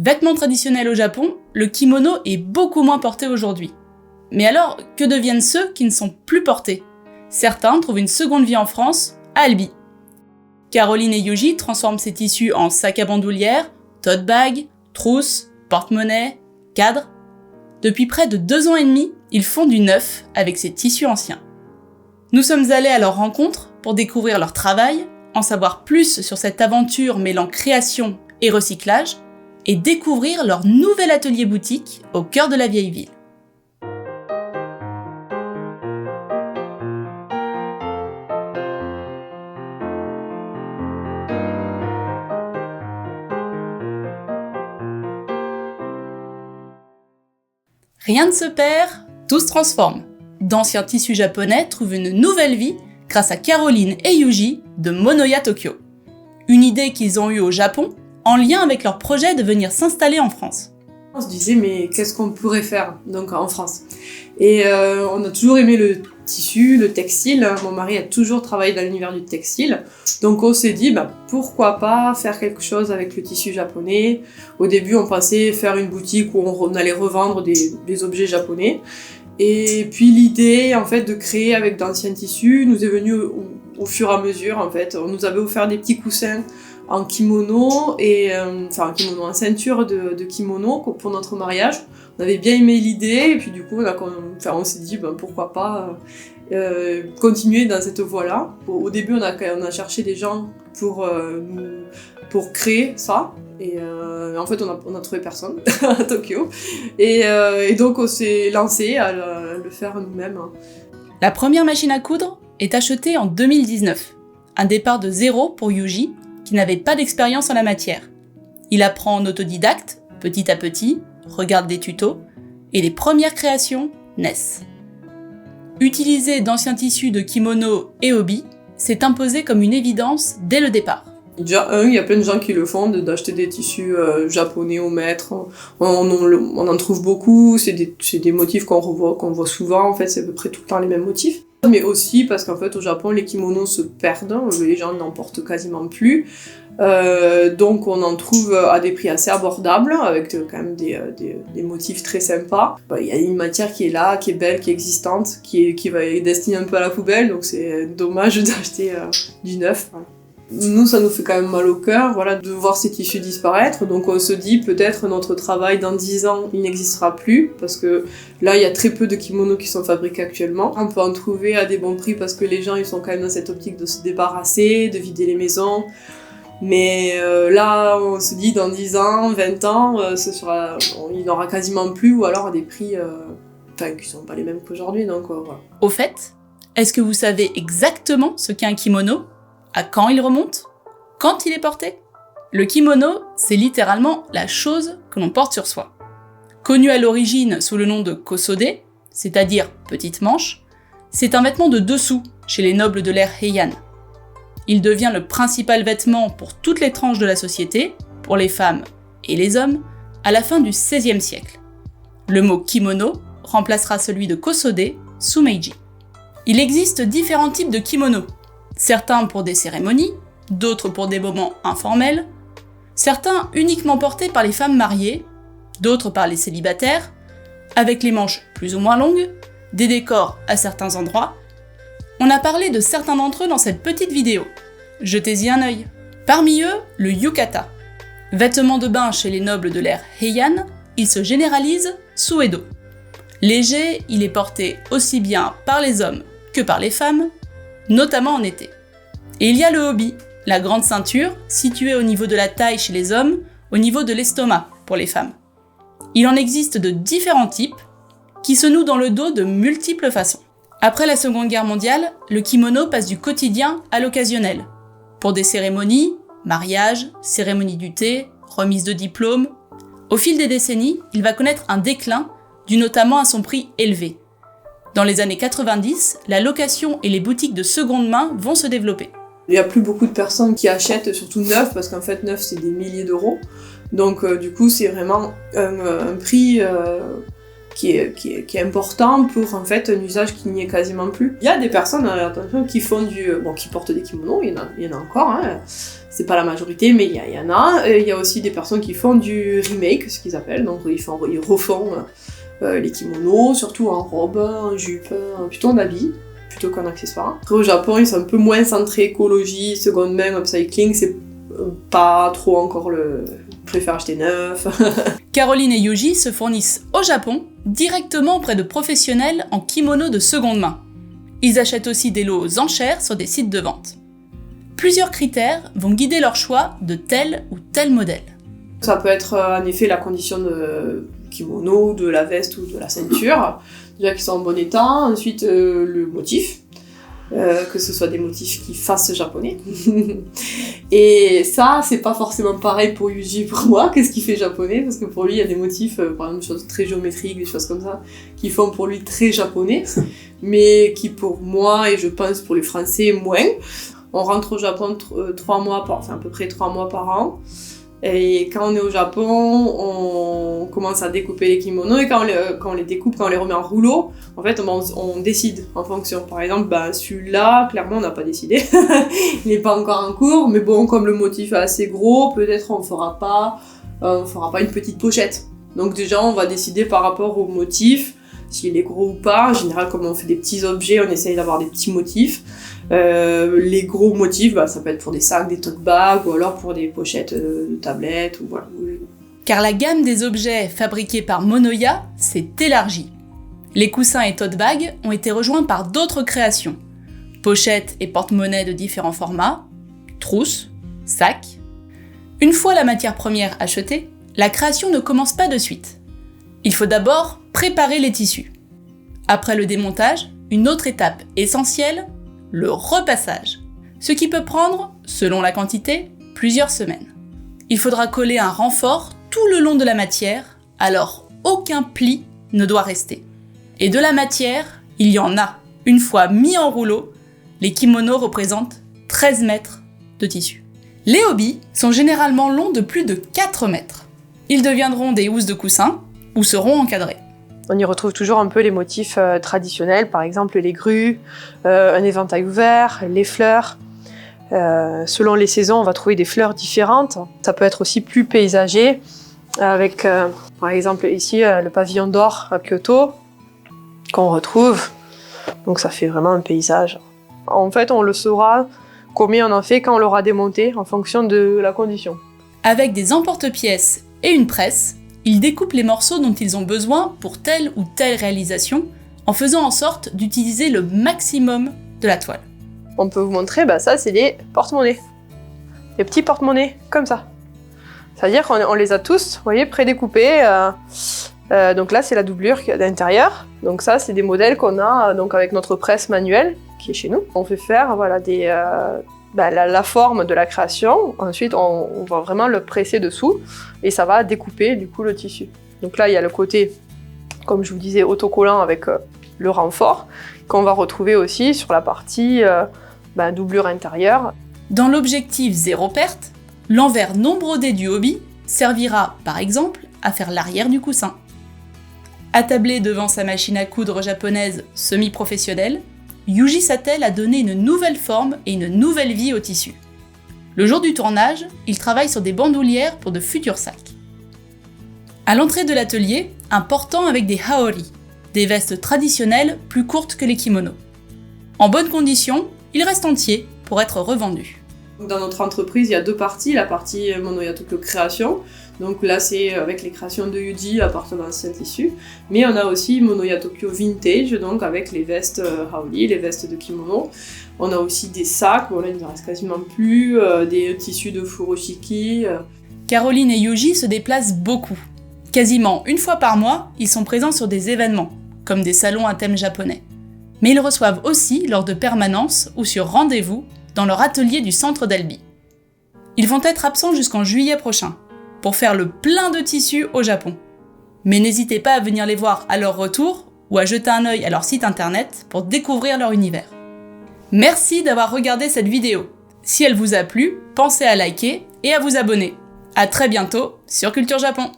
Vêtement traditionnel au Japon, le kimono est beaucoup moins porté aujourd'hui. Mais alors, que deviennent ceux qui ne sont plus portés ? Certains trouvent une seconde vie en France, à Albi. Caroline et Yuji transforment ces tissus en sacs à bandoulière, tote bag, trousse, porte-monnaie, cadre. Depuis près de 2 ans et demi, ils font du neuf avec ces tissus anciens. Nous sommes allés à leur rencontre pour découvrir leur travail, en savoir plus sur cette aventure mêlant création et recyclage, et découvrir leur nouvel atelier boutique au cœur de la vieille ville. Rien ne se perd, tout se transforme. D'anciens tissus japonais trouvent une nouvelle vie grâce à Caroline et Yuji de Monoya Tokyo. Une idée qu'ils ont eue au Japon en lien avec leur projet de venir s'installer en France. On se disait mais qu'est-ce qu'on pourrait faire donc en France ? Et on a toujours aimé le tissu, le textile. Mon mari a toujours travaillé dans l'univers du textile. Donc on s'est dit pourquoi pas faire quelque chose avec le tissu japonais. Au début on pensait faire une boutique où on allait revendre des objets japonais. Et puis l'idée en fait de créer avec d'anciens tissus nous est venue au fur et à mesure en fait. On nous avait offert des petits coussins en kimono en ceinture de kimono pour notre mariage. On avait bien aimé l'idée et puis du coup on s'est dit pourquoi pas continuer dans cette voie-là. Au début on a cherché des gens pour créer ça et en fait on a trouvé personne à Tokyo et donc on s'est lancé à le faire nous-mêmes. La première machine à coudre est achetée en 2019. Un départ de zéro pour Yuji, qui n'avait pas d'expérience en la matière. Il apprend en autodidacte, petit à petit, regarde des tutos, et les premières créations naissent. Utiliser d'anciens tissus de kimono et obi s'est imposé comme une évidence dès le départ. Déjà, il y a plein de gens qui le font, d'acheter des tissus japonais au mètre. On en trouve beaucoup, c'est des motifs qu'on voit souvent, en fait, c'est à peu près tout le temps les mêmes motifs. Mais aussi parce qu'en fait, au Japon, les kimonos se perdent, les gens n'en portent quasiment plus. Donc on en trouve à des prix assez abordables, avec quand même des motifs très sympas. Il y a une matière qui est là, qui est belle, qui est existante, qui est destinée un peu à la poubelle, donc c'est dommage d'acheter du neuf. Nous, ça nous fait quand même mal au cœur, de voir ces tissus disparaître. Donc on se dit peut-être notre travail dans 10 ans, il n'existera plus, parce que là, il y a très peu de kimonos qui sont fabriqués actuellement. On peut en trouver à des bons prix parce que les gens, ils sont quand même dans cette optique de se débarrasser, de vider les maisons. Mais là, on se dit dans 10 ans, 20 ans, il n'y aura quasiment plus, ou alors à des prix qui sont pas les mêmes qu'aujourd'hui. Donc voilà. Au fait, est-ce que vous savez exactement ce qu'est un kimono ? À quand il remonte ? Quand il est porté ? Le kimono, c'est littéralement la chose que l'on porte sur soi. Connu à l'origine sous le nom de kosode, c'est-à-dire petite manche, c'est un vêtement de dessous chez les nobles de l'ère Heian. Il devient le principal vêtement pour toutes les tranches de la société, pour les femmes et les hommes, à la fin du XVIe siècle. Le mot kimono remplacera celui de kosode sous Meiji. Il existe différents types de kimonos. Certains pour des cérémonies, d'autres pour des moments informels, certains uniquement portés par les femmes mariées, d'autres par les célibataires, avec les manches plus ou moins longues, des décors à certains endroits. On a parlé de certains d'entre eux dans cette petite vidéo. Jetez-y un œil. Parmi eux, le yukata. Vêtement de bain chez les nobles de l'ère Heian, il se généralise sous Edo. Léger, il est porté aussi bien par les hommes que par les femmes, notamment en été. Et il y a le obi, la grande ceinture, située au niveau de la taille chez les hommes, au niveau de l'estomac pour les femmes. Il en existe de différents types, qui se nouent dans le dos de multiples façons. Après la Seconde Guerre mondiale, le kimono passe du quotidien à l'occasionnel. Pour des cérémonies, mariage, cérémonie du thé, remise de diplôme. Au fil des décennies, il va connaître un déclin, dû notamment à son prix élevé. Dans les années 90, la location et les boutiques de seconde main vont se développer. Il n'y a plus beaucoup de personnes qui achètent, surtout neuf, parce qu'en fait neuf c'est des milliers d'euros. Donc du coup c'est vraiment un prix qui est important pour en fait un usage qui n'y est quasiment plus. Il y a des personnes, attention, qui font qui portent des kimonos, il y en a encore, hein. C'est pas la majorité, mais il y en a. Il y a aussi des personnes qui font du remake, ce qu'ils appellent, donc ils refont les kimonos, surtout en robe, en jupe, plutôt en habit, plutôt qu'en accessoire. Après, au Japon, ils sont un peu moins centrés écologie, seconde main, upcycling, c'est pas trop encore je préfère acheter neuf. Caroline et Yuji se fournissent au Japon directement auprès de professionnels en kimono de seconde main. Ils achètent aussi des lots aux enchères sur des sites de vente. Plusieurs critères vont guider leur choix de tel ou tel modèle. Ça peut être en effet la condition de kimono, de la veste ou de la ceinture, déjà qu'ils sont en bon état. Ensuite le motif, que ce soit des motifs qui fassent japonais. Et ça, c'est pas forcément pareil pour Yuji et pour moi, qu'est-ce qui fait japonais, parce que pour lui, il y a des motifs, par exemple des choses très géométriques, des choses comme ça, qui font pour lui très japonais, mais qui pour moi, et je pense pour les Français, moins. On rentre au Japon à peu près 3 mois par an. Et quand on est au Japon, on commence à découper les kimonos, et quand on les découpe, quand on les remet en rouleau, en fait, on décide en fonction. Par exemple, celui-là, clairement, on n'a pas décidé. Il n'est pas encore en cours, mais bon, comme le motif est assez gros, peut-être on fera pas une petite pochette. Donc déjà, on va décider par rapport au motif, s'il est gros ou pas. En général, comme on fait des petits objets, on essaye d'avoir des petits motifs. Les gros motifs, ça peut être pour des sacs, des tote bags, ou alors pour des pochettes de tablettes, ou voilà. Car la gamme des objets fabriqués par Monoya s'est élargie. Les coussins et tote bags ont été rejoints par d'autres créations. Pochettes et porte-monnaie de différents formats, trousses, sacs. Une fois la matière première achetée, la création ne commence pas de suite. Il faut d'abord préparer les tissus. Après le démontage, une autre étape essentielle, le repassage. Ce qui peut prendre, selon la quantité, plusieurs semaines. Il faudra coller un renfort tout le long de la matière, alors aucun pli ne doit rester. Et de la matière, il y en a. Une fois mis en rouleau, les kimonos représentent 13 mètres de tissu. Les hobbies sont généralement longs de plus de 4 mètres. Ils deviendront des housses de coussin ou seront encadrés. On y retrouve toujours un peu les motifs traditionnels, par exemple les grues, un éventail ouvert, les fleurs. Selon les saisons, on va trouver des fleurs différentes. Ça peut être aussi plus paysager, avec par exemple ici le pavillon d'or à Kyoto, qu'on retrouve. Donc ça fait vraiment un paysage. En fait, on le saura combien on en fait quand on l'aura démonté, en fonction de la condition. Avec des emporte-pièces et une presse, ils découpent les morceaux dont ils ont besoin pour telle ou telle réalisation, en faisant en sorte d'utiliser le maximum de la toile. On peut vous montrer, ça c'est des porte-monnaies. Des petits porte-monnaies, comme ça. C'est-à-dire qu'on les a tous, vous voyez, prédécoupés. Donc là, c'est la doublure qu'il y a à l'intérieur. Donc ça, c'est des modèles qu'on a donc avec notre presse manuelle, qui est chez nous. On fait faire la forme de la création. Ensuite, on va vraiment le presser dessous et ça va découper du coup le tissu. Donc là, il y a le côté, comme je vous disais, autocollant avec le renfort qu'on va retrouver aussi sur la partie doublure intérieure. Dans l'objectif zéro perte, l'envers non brodé du hobby servira par exemple à faire l'arrière du coussin. Attablé devant sa machine à coudre japonaise semi-professionnelle, Yuji s'attelle à donner une nouvelle forme et une nouvelle vie au tissu. Le jour du tournage, il travaille sur des bandoulières pour de futurs sacs. À l'entrée de l'atelier, un portant avec des haori, des vestes traditionnelles plus courtes que les kimonos. En bonne condition, il reste entier pour être revendu. Dans notre entreprise, il y a 2 parties. La partie Monoya Tokyo Création. Donc là, c'est avec les créations de Yuji à partir d'anciens tissus. Mais on a aussi Monoya Tokyo Vintage, donc avec les vestes haori, les vestes de kimono. On a aussi des sacs, là il ne reste quasiment plus, des tissus de furoshiki. Caroline et Yuji se déplacent beaucoup. Quasiment une fois par mois, ils sont présents sur des événements, comme des salons à thème japonais. Mais ils reçoivent aussi lors de permanences ou sur rendez-vous dans leur atelier du centre d'Albi. Ils vont être absents jusqu'en juillet prochain, pour faire le plein de tissus au Japon. Mais n'hésitez pas à venir les voir à leur retour ou à jeter un œil à leur site internet pour découvrir leur univers. Merci d'avoir regardé cette vidéo. Si elle vous a plu, pensez à liker et à vous abonner. À très bientôt sur Culture Japon.